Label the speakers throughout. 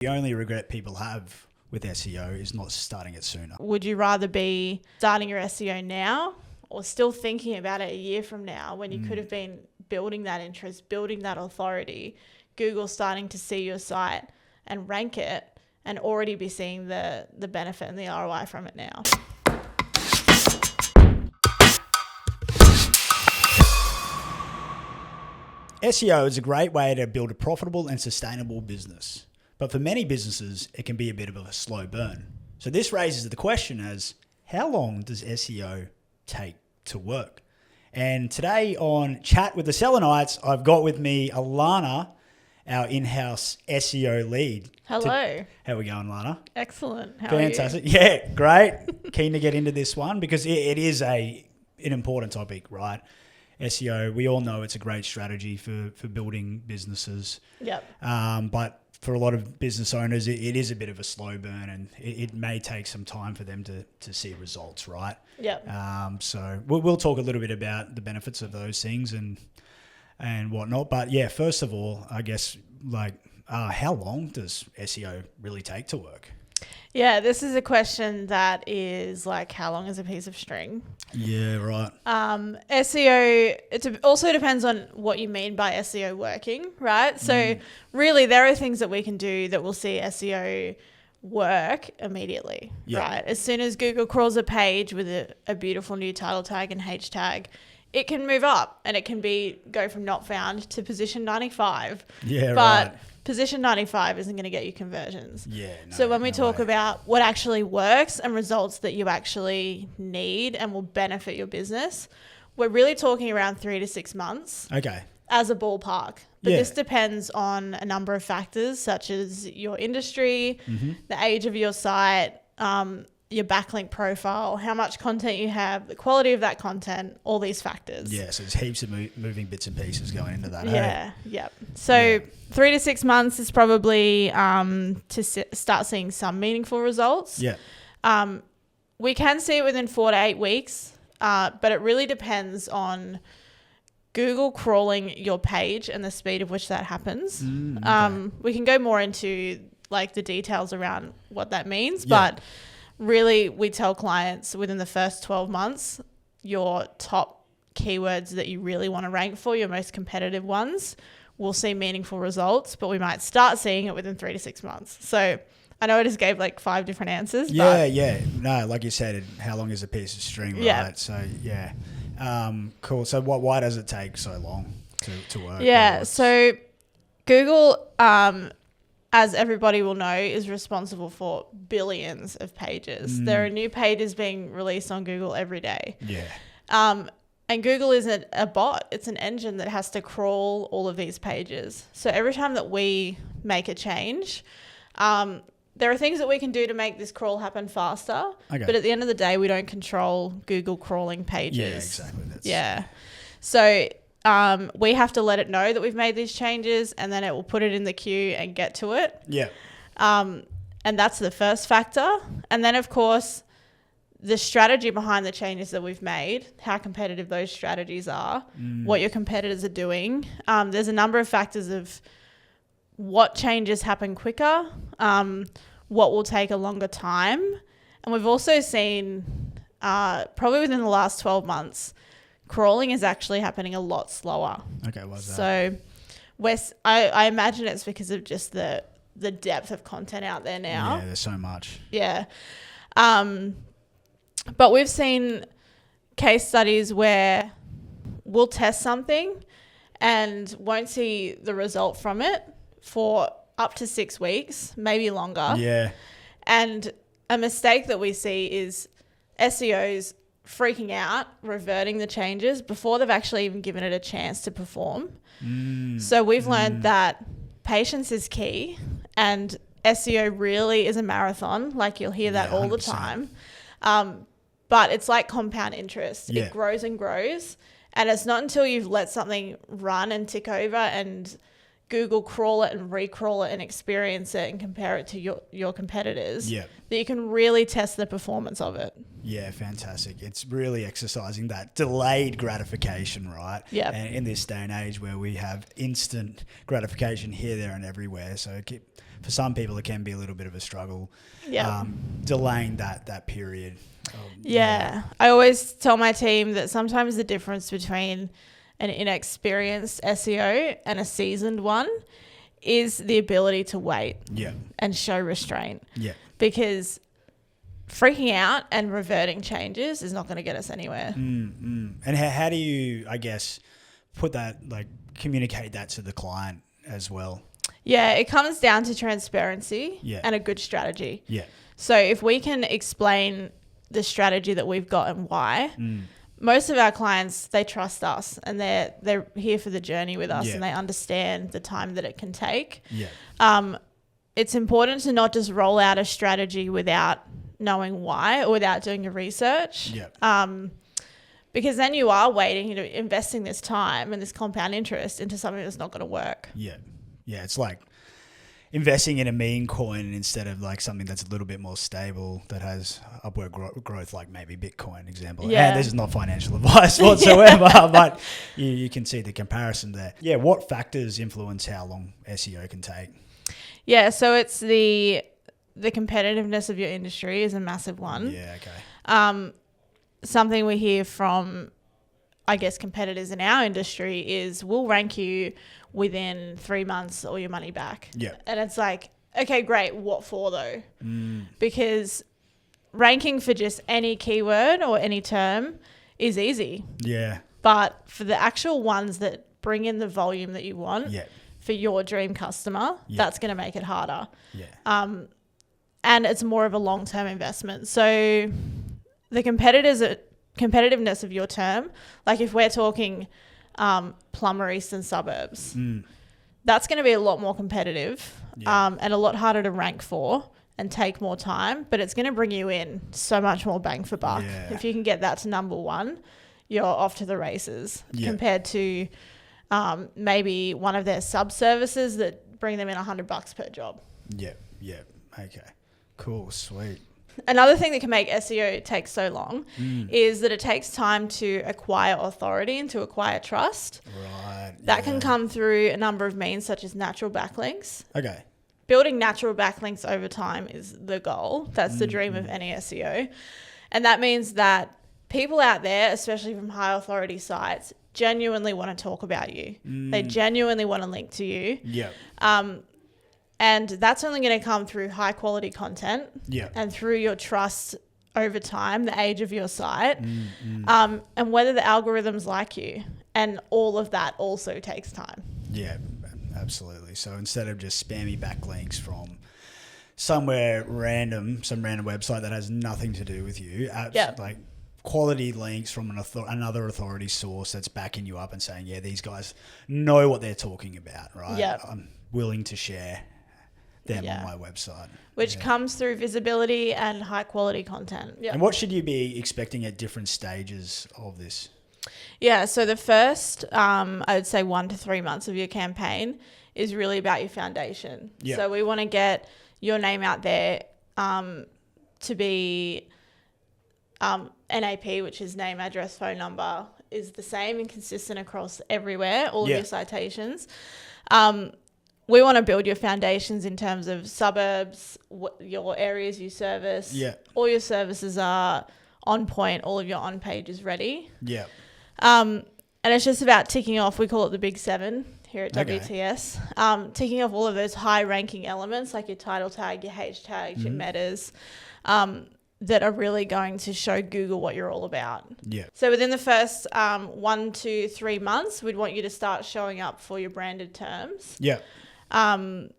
Speaker 1: The only regret people have with SEO is not starting it sooner.
Speaker 2: Would you rather be starting your SEO now or still thinking about it a year from now when you could have been building that interest, building that authority, Google starting to see your site and rank it and already be seeing the benefit and the ROI from it now?
Speaker 1: SEO is a great way to build a profitable and sustainable business. But for many businesses, it can be a bit of a slow burn. So this raises the question as, how long does SEO take to work? And today on Chat with the Selenites, I've got with me Alannah, our in-house SEO lead.
Speaker 2: Hello.
Speaker 1: How are we going, Alannah?
Speaker 2: Excellent. How
Speaker 1: Fantastic.
Speaker 2: are you?
Speaker 1: Yeah, great. Keen to get into this one because it is an important topic, right? SEO, we all know it's a great strategy for building businesses.
Speaker 2: Yep.
Speaker 1: But for a lot of business owners, it is a bit of a slow burn and it may take some time for them to see results, right?
Speaker 2: Yep.
Speaker 1: So we'll talk a little bit about the benefits of those things and whatnot. But yeah, first of all, I guess how long does SEO really take to work?
Speaker 2: Yeah, this is a question that is like, how long is a piece of string?
Speaker 1: Yeah, right.
Speaker 2: SEO, it also depends on what you mean by SEO working, right? So really there are things that we can do that will see SEO work immediately, right? As soon as Google crawls a page with a beautiful new title tag and H tag, it can move up and it can go from not found to position 95.
Speaker 1: Yeah,
Speaker 2: but
Speaker 1: right.
Speaker 2: Position 95 isn't going to get you conversions.
Speaker 1: Yeah.
Speaker 2: So when we talk about what actually works and results that you actually need and will benefit your business, we're really talking around 3 to 6 months.
Speaker 1: Okay.
Speaker 2: As a ballpark. But this depends on a number of factors such as your industry, the age of your site, your backlink profile, how much content you have, the quality of that content, all these factors.
Speaker 1: Yeah, so there's heaps of moving bits and pieces going into that.
Speaker 2: Yeah, yep. So 3 to 6 months is probably to start seeing some meaningful results.
Speaker 1: Yeah.
Speaker 2: We can see it within 4 to 8 weeks, but it really depends on Google crawling your page and the speed of which that happens. Okay. We can go more into like the details around what that means, but really we tell clients within the first 12 months, your top keywords that you really want to rank for, your most competitive ones, will see meaningful results, but we might start seeing it within 3 to 6 months. So I know I just gave like 5 different answers.
Speaker 1: Yeah. No, like you said, how long is a piece of string, right?
Speaker 2: Yeah.
Speaker 1: So, yeah. Cool. So why does it take so long to work?
Speaker 2: Yeah. So Google, as everybody will know, is responsible for billions of pages. There are new pages being released on Google every day.
Speaker 1: Yeah.
Speaker 2: And Google isn't a bot. It's an engine that has to crawl all of these pages. So every time that we make a change, there are things that we can do to make this crawl happen faster. Okay. But at the end of the day, we don't control Google crawling pages.
Speaker 1: Yeah, exactly.
Speaker 2: So we have to let it know that we've made these changes and then it will put it in the queue and get to it.
Speaker 1: Yeah.
Speaker 2: And that's the first factor. And then, of course, the strategy behind the changes that we've made, how competitive those strategies are, what your competitors are doing. There's a number of factors of what changes happen quicker, what will take a longer time. And we've also seen probably within the last 12 months, crawling is actually happening a lot slower.
Speaker 1: Okay, why's that?
Speaker 2: So I imagine it's because of just the depth of content out there now.
Speaker 1: Yeah, there's so much.
Speaker 2: Yeah. But we've seen case studies where we'll test something and won't see the result from it for up to 6 weeks, maybe longer.
Speaker 1: Yeah. And
Speaker 2: a mistake that we see is SEOs freaking out, reverting the changes before they've actually even given it a chance to perform. So we've learned that patience is key and SEO really is a marathon. Like you'll hear that all the time. But it's like compound interest. It grows and grows. And it's not until you've let something run and tick over and Google crawl it and recrawl it and experience it and compare it to your competitors,
Speaker 1: Yeah.
Speaker 2: that you can really test the performance of it.
Speaker 1: Yeah, fantastic. It's really exercising that delayed gratification, right?
Speaker 2: Yeah.
Speaker 1: And in this day and age where we have instant gratification here, there, and everywhere. So for some people, it can be a little bit of a struggle.
Speaker 2: Yeah.
Speaker 1: Delaying that period.
Speaker 2: Yeah. I always tell my team that sometimes the difference between an inexperienced SEO and a seasoned one is the ability to wait and show restraint.
Speaker 1: Yeah.
Speaker 2: Because freaking out and reverting changes is not going to get us anywhere.
Speaker 1: And how do you, I guess, put that, like, communicate that to the client as well?
Speaker 2: Yeah, it comes down to transparency
Speaker 1: Yeah.
Speaker 2: and a good strategy.
Speaker 1: Yeah.
Speaker 2: So if we can explain the strategy that we've got and why, most of our clients, they trust us and they're here for the journey with us and they understand the time that it can take.
Speaker 1: Yeah.
Speaker 2: It's important to not just roll out a strategy without knowing why or without doing your research.
Speaker 1: Yeah.
Speaker 2: Because then you are waiting, investing this time and this compound interest into something that's not going to work.
Speaker 1: Yeah. Yeah. It's like investing in a meme coin instead of like something that's a little bit more stable that has upward growth, like maybe Bitcoin example.
Speaker 2: Yeah.
Speaker 1: And this is not financial advice whatsoever, but you can see the comparison there. Yeah. What factors influence how long SEO can take?
Speaker 2: Yeah. So it's the competitiveness of your industry is a massive one.
Speaker 1: Yeah. Okay.
Speaker 2: Something we hear from, I guess, competitors in our industry is we'll rank you within 3 months or your money back.
Speaker 1: Yeah.
Speaker 2: And it's like, okay, great. What for though? Because ranking for just any keyword or any term is easy.
Speaker 1: Yeah.
Speaker 2: But for the actual ones that bring in the volume that you want
Speaker 1: Yeah.
Speaker 2: for your dream customer, that's going to make it harder.
Speaker 1: Yeah.
Speaker 2: And it's more of a long-term investment. So the competitiveness of your term, like if we're talking plumber eastern suburbs, that's going to be a lot more competitive and a lot harder to rank for and take more time, but it's going to bring you in so much more bang for buck.
Speaker 1: Yeah.
Speaker 2: If you can get that to number one, you're off to the races compared to maybe one of their sub-services that bring them in $100 per job.
Speaker 1: Yeah. Yeah. Okay. Cool. Sweet.
Speaker 2: Another thing that can make SEO take so long is that it takes time to acquire authority and to acquire trust.
Speaker 1: Right.
Speaker 2: That can come through a number of means, such as natural backlinks.
Speaker 1: Okay.
Speaker 2: Building natural backlinks over time is the goal. That's the dream of any SEO. And that means that people out there, especially from high authority sites, genuinely want to talk about you. They genuinely want to link to you.
Speaker 1: Yeah.
Speaker 2: And that's only going to come through high quality content and through your trust over time, the age of your site, and whether the algorithms like you. And all of that also takes time.
Speaker 1: Yeah, absolutely. So instead of just spammy backlinks from somewhere random, some random website that has nothing to do with you, like quality links from another authority source that's backing you up and saying, yeah, these guys know what they're talking about, right?
Speaker 2: Yeah.
Speaker 1: I'm willing to share them on my website.
Speaker 2: Which comes through visibility and high quality content. Yeah.
Speaker 1: And what should you be expecting at different stages of this?
Speaker 2: Yeah, so the first, I would say 1 to 3 months of your campaign is really about your foundation.
Speaker 1: Yeah.
Speaker 2: So we want to get your name out there to be NAP, which is name, address, phone number, is the same and consistent across everywhere, all of your citations. We want to build your foundations in terms of suburbs, your areas you service. Yeah. All your services are on point. All of your on page is ready.
Speaker 1: Yeah.
Speaker 2: And it's just about ticking off. We call it the big 7 here at WTS. Ticking off all of those high ranking elements like your title tag, your H tags, your metas, that are really going to show Google what you're all about.
Speaker 1: Yeah.
Speaker 2: So within the first 1 to 3 months, we'd want you to start showing up for your branded terms.
Speaker 1: Yeah.
Speaker 2: And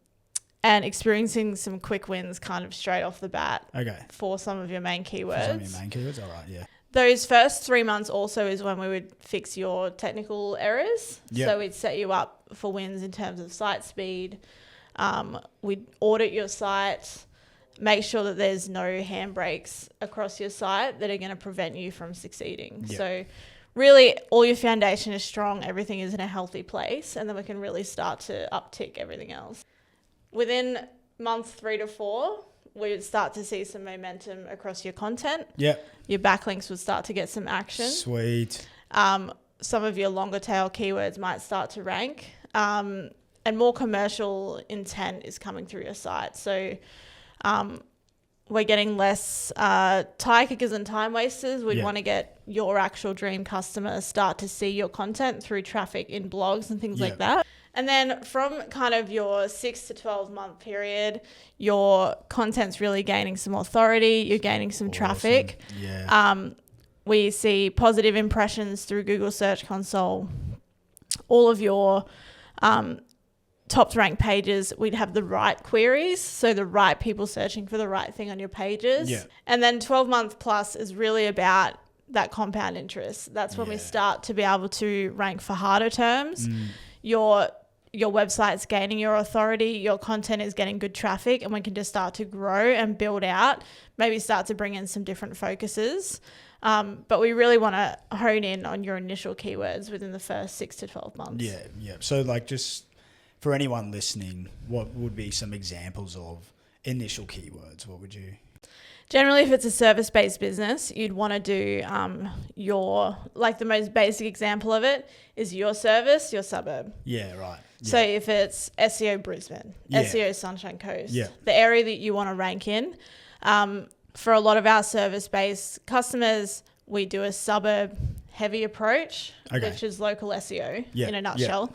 Speaker 2: experiencing some quick wins kind of straight off the bat.
Speaker 1: Okay.
Speaker 2: For some of your main keywords.
Speaker 1: For some of your main keywords, all right, yeah.
Speaker 2: Those first 3 months also is when we would fix your technical errors.
Speaker 1: Yep.
Speaker 2: So we'd set you up for wins in terms of site speed. We'd audit your site, make sure that there's no handbrakes across your site that are going to prevent you from succeeding.
Speaker 1: Yep.
Speaker 2: So really all your foundation is strong, everything is in a healthy place, and then we can really start to uptick everything else. Within months 3 to 4, we would start to see some momentum across your content.
Speaker 1: Yep.
Speaker 2: Your backlinks would start to get some action.
Speaker 1: Sweet.
Speaker 2: Some of your longer tail keywords might start to rank. And more commercial intent is coming through your site. So we're getting less tire kickers and time wasters. We'd want to get your actual dream customers start to see your content through traffic in blogs and things like that. And then from kind of your 6 to 12 month period, your content's really gaining some authority. You're gaining some traffic.
Speaker 1: Yeah.
Speaker 2: We see positive impressions through Google Search Console. All of your top ranked pages, we'd have the right queries, so the right people searching for the right thing on your pages.
Speaker 1: Yeah.
Speaker 2: And then 12 month plus is really about that compound interest. That's when we start to be able to rank for harder terms. Your website's gaining your authority, your content is getting good traffic, and we can just start to grow and build out, maybe start to bring in some different focuses. But we really want to hone in on your initial keywords within the first 6 to 12 months.
Speaker 1: Yeah, yeah. So like just for anyone listening, what would be some examples of initial keywords? What would you...
Speaker 2: Generally, if it's a service-based business, you'd want to do the most basic example of it is your service, your suburb.
Speaker 1: Yeah, right. Yeah.
Speaker 2: So if it's SEO Brisbane, SEO Sunshine Coast, the area that you want to rank in, for a lot of our service-based customers, we do a suburb heavy approach, which is local SEO in a nutshell.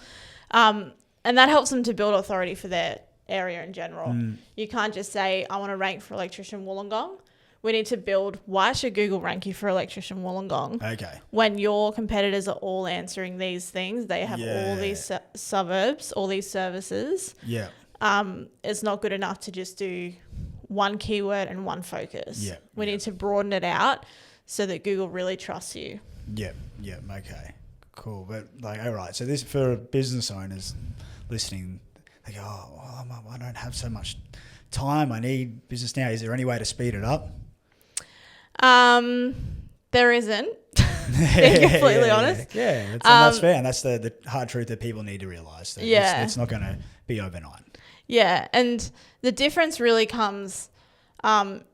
Speaker 2: And that helps them to build authority for their area in general. You can't just say, I want to rank for electrician Wollongong. We need to build, why should Google rank you for electrician Wollongong?
Speaker 1: Okay.
Speaker 2: When your competitors are all answering these things, they have all these suburbs, all these services.
Speaker 1: Yeah.
Speaker 2: It's not good enough to just do one keyword and one focus.
Speaker 1: Yeah.
Speaker 2: We need to broaden it out so that Google really trusts you.
Speaker 1: Yeah. Yeah. Okay. Cool. But like, all right. So this, for business owners listening, they go, I don't have so much time. I need business now. Is there any way to speed it up?
Speaker 2: There isn't, being completely honest.
Speaker 1: Yeah, that's fair. And that's the hard truth that people need to realise. That it's not going to be overnight.
Speaker 2: Yeah, and the difference really comes,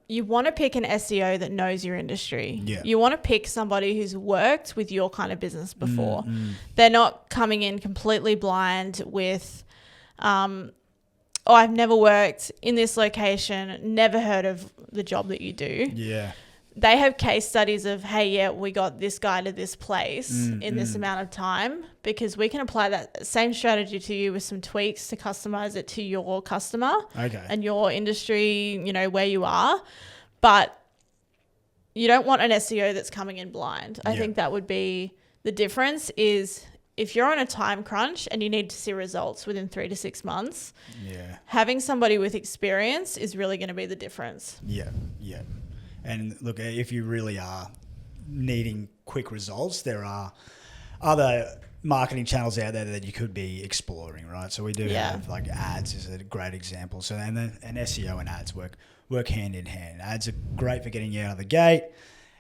Speaker 2: you want to pick an SEO that knows your industry.
Speaker 1: Yeah.
Speaker 2: You want to pick somebody who's worked with your kind of business before. They're not coming in completely blind with, I've never worked in this location, never heard of the job that you do.
Speaker 1: Yeah.
Speaker 2: They have case studies of, hey, we got this guy to this place in this amount of time, because we can apply that same strategy to you with some tweaks to customize it to your customer and your industry, where you are. But you don't want an SEO that's coming in blind. I think that would be the difference. Is if you're on a time crunch and you need to see results within 3 to 6 months, having somebody with experience is really going to be the difference. Yeah, yeah.
Speaker 1: And look, if you really are needing quick results, there are other marketing channels out there that you could be exploring, right? So we do have like ads is a great example. So and SEO and ads work hand in hand. Ads are great for getting you out of the gate,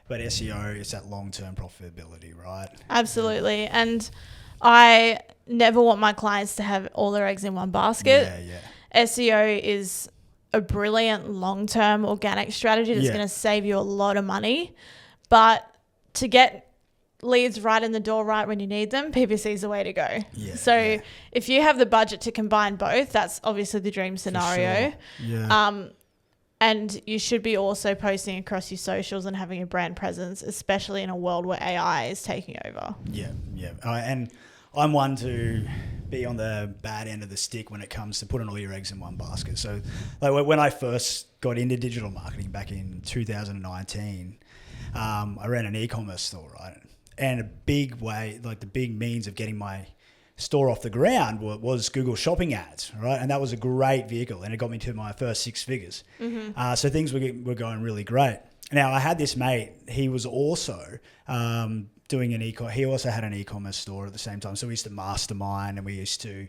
Speaker 1: but SEO is that long-term profitability, right?
Speaker 2: Absolutely. And I never want my clients to have all their eggs in one basket. SEO is a brilliant long-term organic strategy that's going to save you a lot of money. But to get leads right in the door right when you need them, PPC is the way to go. If you have the budget to combine both, that's obviously the dream scenario. And you should be also posting across your socials and having a brand presence, especially in a world where AI is taking over.
Speaker 1: And I'm one to be on the bad end of the stick when it comes to putting all your eggs in one basket. So like when I first got into digital marketing back in 2019, I ran an e-commerce store, right? And a big way, like the big means of getting my store off the ground was Google shopping ads, right? And that was a great vehicle, and it got me to my first 6 figures. So things were going really great. Now I had this mate, he was also doing he also had an e-commerce store at the same time. So we used to mastermind and we used to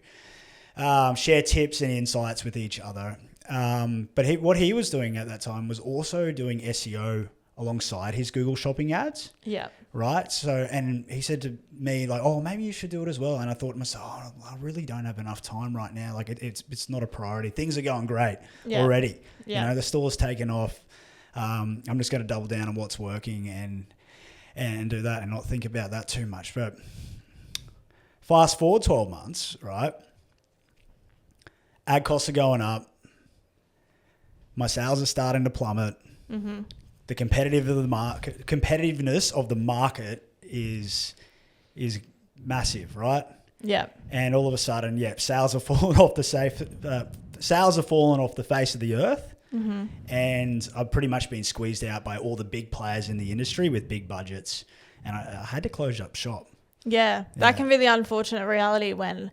Speaker 1: share tips and insights with each other. But what he was doing at that time was also doing SEO alongside his Google shopping ads.
Speaker 2: Yeah.
Speaker 1: Right. So, and he said to me like, oh, maybe you should do it as well. And I thought to myself, oh, I really don't have enough time right now. Like it's not a priority. Things are going great already.
Speaker 2: Yeah.
Speaker 1: You know, the store's taken off. I'm just going to double down on what's working and do that and not think about that too much. But fast forward 12 months, right? Ad costs are going up. My sales are starting to plummet.
Speaker 2: Mm-hmm.
Speaker 1: The competitiveness of the market is massive, right?
Speaker 2: Yeah.
Speaker 1: And all of a sudden, sales are falling off the face of the earth, and I've pretty much been squeezed out by all the big players in the industry with big budgets, and I had to close up shop.
Speaker 2: Yeah, that can be the unfortunate reality when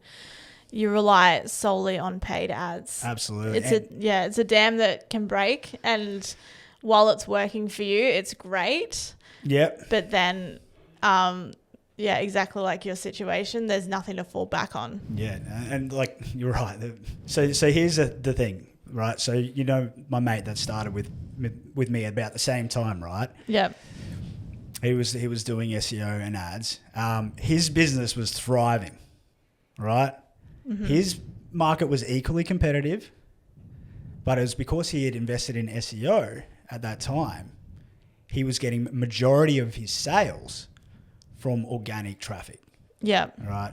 Speaker 2: you rely solely on paid ads.
Speaker 1: Absolutely,
Speaker 2: it's a dam that can break, and while it's working for you, it's great.
Speaker 1: Yep.
Speaker 2: But then, exactly like your situation, there's nothing to fall back on. Yeah,
Speaker 1: and like you're right. So here's the thing, right? So you know my mate that started with me about the same time, right?
Speaker 2: Yep.
Speaker 1: He was doing SEO and ads. His business was thriving, right? Mm-hmm. His market was equally competitive, but it was because he had invested in SEO at that time. He was getting majority of his sales from organic traffic.
Speaker 2: Yeah.
Speaker 1: Right.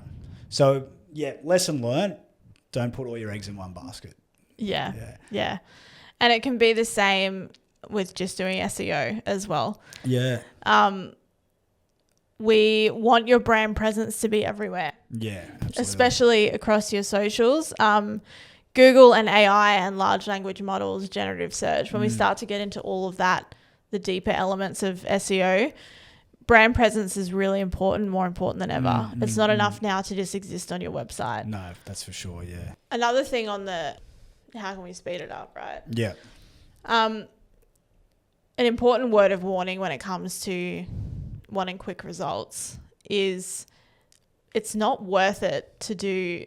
Speaker 1: So lesson learned: don't put all your eggs in one basket.
Speaker 2: Yeah. And it can be the same with just doing SEO as well.
Speaker 1: Yeah.
Speaker 2: We want your brand presence to be everywhere.
Speaker 1: Yeah, absolutely.
Speaker 2: Especially across your socials. Google and AI and large language models, generative search, when we start to get into all of that, the deeper elements of SEO, brand presence is really important, more important than ever. It's not enough now to just exist on your website.
Speaker 1: No, that's for sure, yeah.
Speaker 2: Another thing on how can we speed it up, right?
Speaker 1: Yeah.
Speaker 2: An important word of warning when it comes to wanting quick results is it's not worth it to do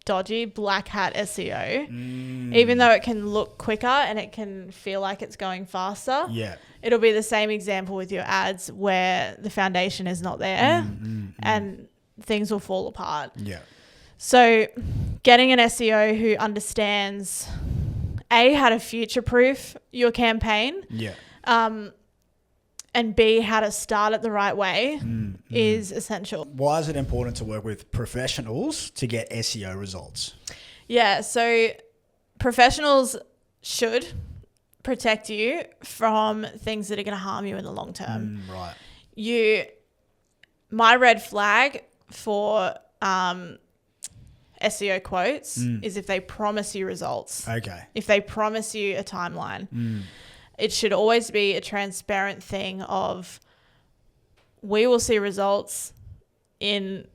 Speaker 2: dodgy black hat SEO, even though it can look quicker and it can feel like it's going faster.
Speaker 1: Yeah.
Speaker 2: It'll be the same example with your ads where the foundation is not there and things will fall apart.
Speaker 1: Yeah.
Speaker 2: So getting an SEO who understands how to future-proof your campaign.
Speaker 1: Yeah.
Speaker 2: And B, how to start it the right way is essential.
Speaker 1: Why is it important to work with professionals to get SEO results?
Speaker 2: Yeah, so professionals should protect you from things that are going to harm you in the long term.
Speaker 1: Right.
Speaker 2: My red flag for SEO quotes is if they promise you results.
Speaker 1: Okay.
Speaker 2: If they promise you a timeline. It should always be a transparent thing of we will see results in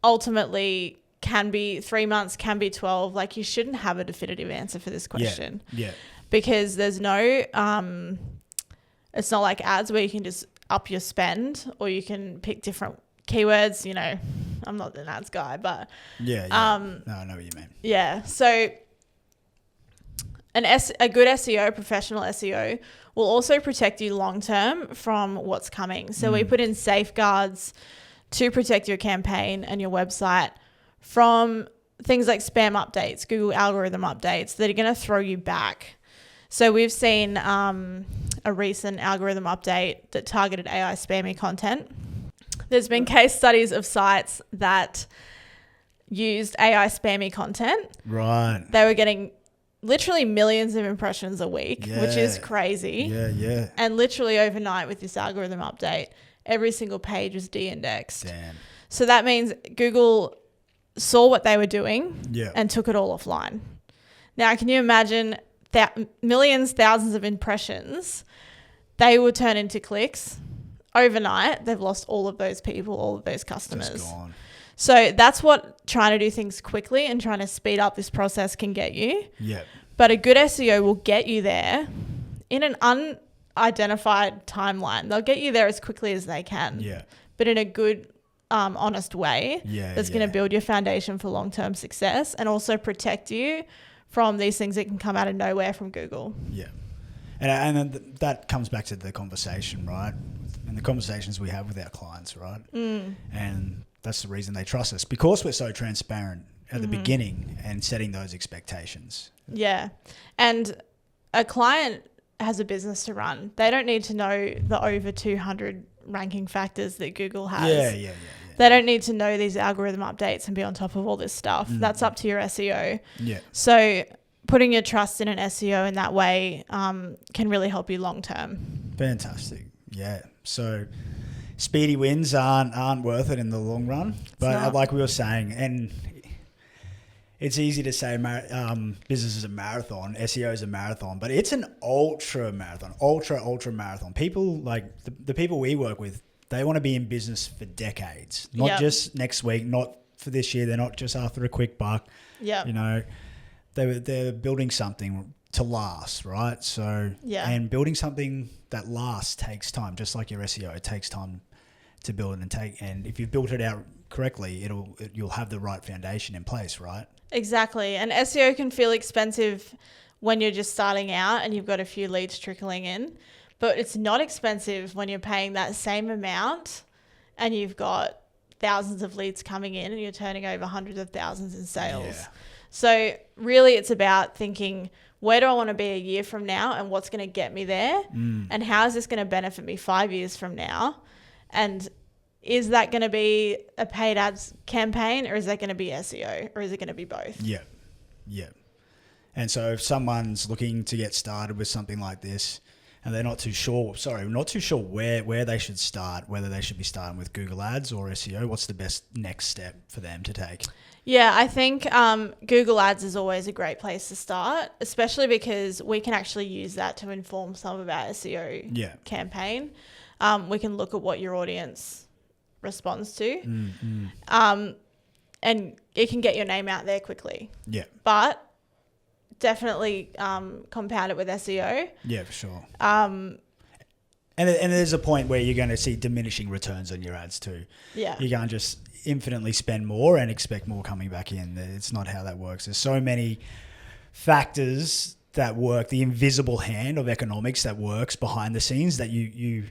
Speaker 2: ultimately can be 3 months, can be 12. Like you shouldn't have a definitive answer for this question.
Speaker 1: Yeah.
Speaker 2: Because there's no, it's not like ads where you can just up your spend or you can pick different keywords. You know, I'm not an ads guy, but.
Speaker 1: Yeah. No, I know what you mean.
Speaker 2: Yeah. So a good SEO, professional SEO, will also protect you long-term from what's coming. So we put in safeguards to protect your campaign and your website from things like spam updates, Google algorithm updates that are going to throw you back. So we've seen a recent algorithm update that targeted AI spammy content. There's been case studies of sites that used AI spammy content.
Speaker 1: Right.
Speaker 2: They were getting literally millions of impressions a week, which is crazy.
Speaker 1: Yeah.
Speaker 2: And literally overnight with this algorithm update, every single page was de-indexed.
Speaker 1: Damn.
Speaker 2: So that means Google saw what they were doing and took it all offline. Now, can you imagine millions, thousands of impressions? They will turn into clicks. Overnight, they've lost all of those people, all of those customers.
Speaker 1: Just gone.
Speaker 2: So that's what trying to do things quickly and trying to speed up this process can get you.
Speaker 1: Yeah.
Speaker 2: But a good SEO will get you there in an unidentified timeline. They'll get you there as quickly as they can.
Speaker 1: Yeah.
Speaker 2: But in a good, honest way that's going to build your foundation for long-term success and also protect you from these things that can come out of nowhere from Google.
Speaker 1: Yeah. And then that comes back to the conversation, right? And the conversations we have with our clients, right? And that's the reason they trust us, because we're so transparent at the beginning and setting those expectations.
Speaker 2: Yeah. And a client has a business to run. They don't need to know the over 200 ranking factors that Google has.
Speaker 1: Yeah.
Speaker 2: They don't need to know these algorithm updates and be on top of all this stuff. That's up to your SEO.
Speaker 1: Yeah.
Speaker 2: So putting your trust in an SEO in that way can really help you long term.
Speaker 1: Fantastic. Yeah. So speedy wins aren't worth it in the long run. But like we were saying, and it's easy to say business is a marathon, SEO is a marathon, but it's an ultra marathon, ultra marathon. People like the people we work with, they want to be in business for decades, not just next week, not for this year. They're not just after a quick buck.
Speaker 2: Yeah.
Speaker 1: You know, they're building something to last, right? So, and building something that lasts takes time, just like your SEO. It takes time to build and if you've built it out correctly, you'll have the right foundation in place, right?
Speaker 2: Exactly. And SEO can feel expensive when you're just starting out and you've got a few leads trickling in, but it's not expensive when you're paying that same amount and you've got thousands of leads coming in and you're turning over hundreds of thousands in sales.
Speaker 1: Yeah.
Speaker 2: So really it's about thinking, where do I want to be a year from now and what's going to get me there? And how is this going to benefit me 5 years from now? And is that going to be a paid ads campaign, or is that going to be SEO, or is it going to be both?
Speaker 1: Yeah. And so if someone's looking to get started with something like this and they're not too sure where they should start, whether they should be starting with Google Ads or SEO, what's the best next step for them to take?
Speaker 2: Yeah, I think Google Ads is always a great place to start, especially because we can actually use that to inform some of our SEO campaign. We can look at what your audience responds to, and it can get your name out there quickly. Yeah, but definitely compound it with SEO.
Speaker 1: Yeah, for sure. And there's a point where you're going to see diminishing returns on your ads too. Yeah, you can't just infinitely spend more and expect more coming back in. It's not how that works. There's so many factors that work, the invisible hand of economics that works behind the scenes that you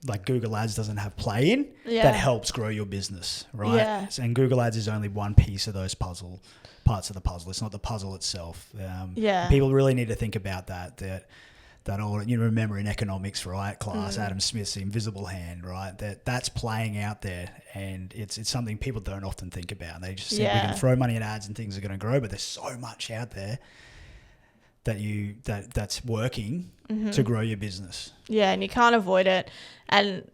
Speaker 1: like Google Ads doesn't have play in, that helps grow your business, right? Yeah. And Google Ads is only one piece of those parts of the puzzle. It's not the puzzle itself. People really need to think about that all, you remember in economics, right, class, Adam Smith's invisible hand, right? That's playing out there, and it's something people don't often think about. They just think we can throw money at ads and things are going to grow, but there's so much out there that's working to grow your business. Yeah,
Speaker 2: and you can't avoid it. And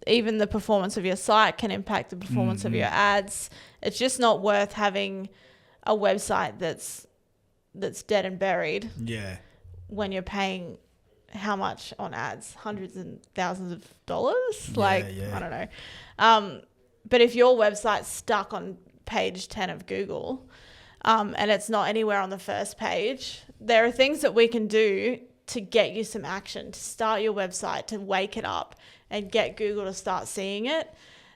Speaker 2: even the performance of your site can impact the performance of your ads. It's just not worth having a website that's dead and buried. Yeah. When you're paying how much on ads? Hundreds and thousands of dollars? I don't know. But if your website's stuck on page 10 of Google, and it's not anywhere on the first page, there are things that we can do to get you some action, to start your website, to wake it up and get Google to start seeing it,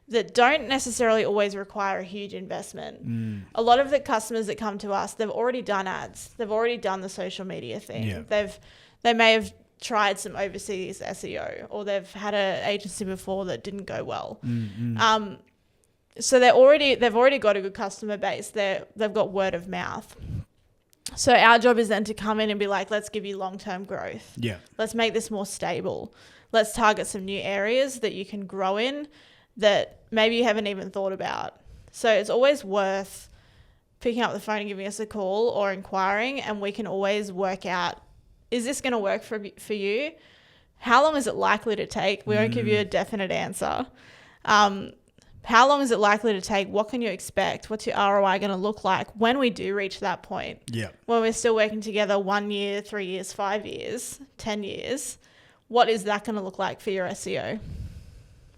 Speaker 2: that don't necessarily always require a huge investment. A lot of the customers that come to us, they've already done ads. They've already done the social media thing. Yeah. They may have tried some overseas SEO, or they've had an agency before that didn't go well. So they've already got a good customer base. They've got word of mouth. So our job is then to come in and be like, let's give you long-term growth. Yeah. Let's make this more stable. Let's target some new areas that you can grow in that maybe you haven't even thought about. So it's always worth picking up the phone and giving us a call or inquiring, and we can always work out, is this going to work for you? How long is it likely to take? We won't give you a definite answer. How long is it likely to take? What can you expect? What's your ROI going to look like when we do reach that point? Yeah. When we're still working together 1 year, 3 years, 5 years, 10 years, what is that going to look like for your SEO?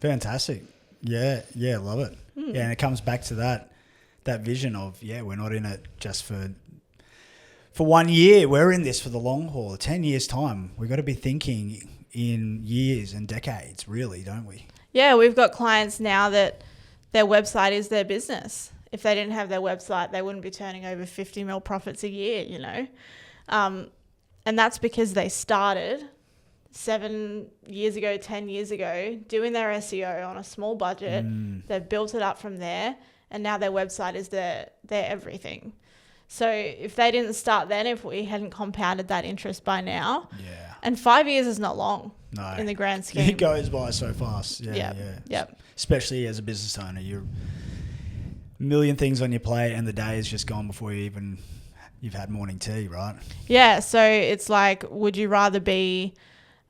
Speaker 1: Fantastic. Yeah, love it. Yeah, and it comes back to that vision of, we're not in it just for 1 year. We're in this for the long haul. 10 years time, we've got to be thinking in years and decades, really, don't we?
Speaker 2: Yeah, we've got clients now that their website is their business. If they didn't have their website, they wouldn't be turning over 50 mil profits a year, And that's because they started 7 years ago, 10 years ago, doing their SEO on a small budget. They've built it up from there, and now their website is their everything. So if they didn't start then, if we hadn't compounded that interest by now, and 5 years is not long in the grand scheme.
Speaker 1: It goes by so fast.
Speaker 2: Yep.
Speaker 1: Especially as a business owner, you're a million things on your plate, and the day is just gone before you've had morning tea, right?
Speaker 2: Yeah. So it's like, would you rather be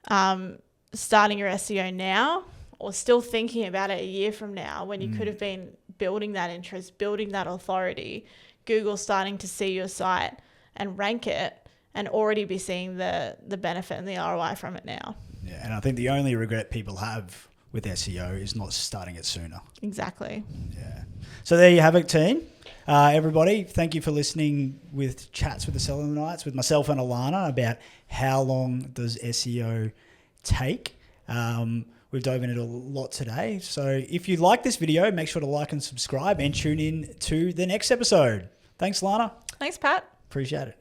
Speaker 2: starting your SEO now, or still thinking about it a year from now, when you could have been building that interest, building that authority, Google starting to see your site and rank it, and already be seeing the benefit and the ROI from it now?
Speaker 1: Yeah, and I think the only regret people have with SEO is not starting it sooner.
Speaker 2: Exactly.
Speaker 1: Yeah. So there you have it, team. Everybody, thank you for listening with Chats with the Selenites with myself and Alannah about how long does SEO take. We've dove into a lot today. So if you like this video, make sure to like and subscribe, and tune in to the next episode. Thanks, Lana.
Speaker 2: Thanks, Pat.
Speaker 1: Appreciate it.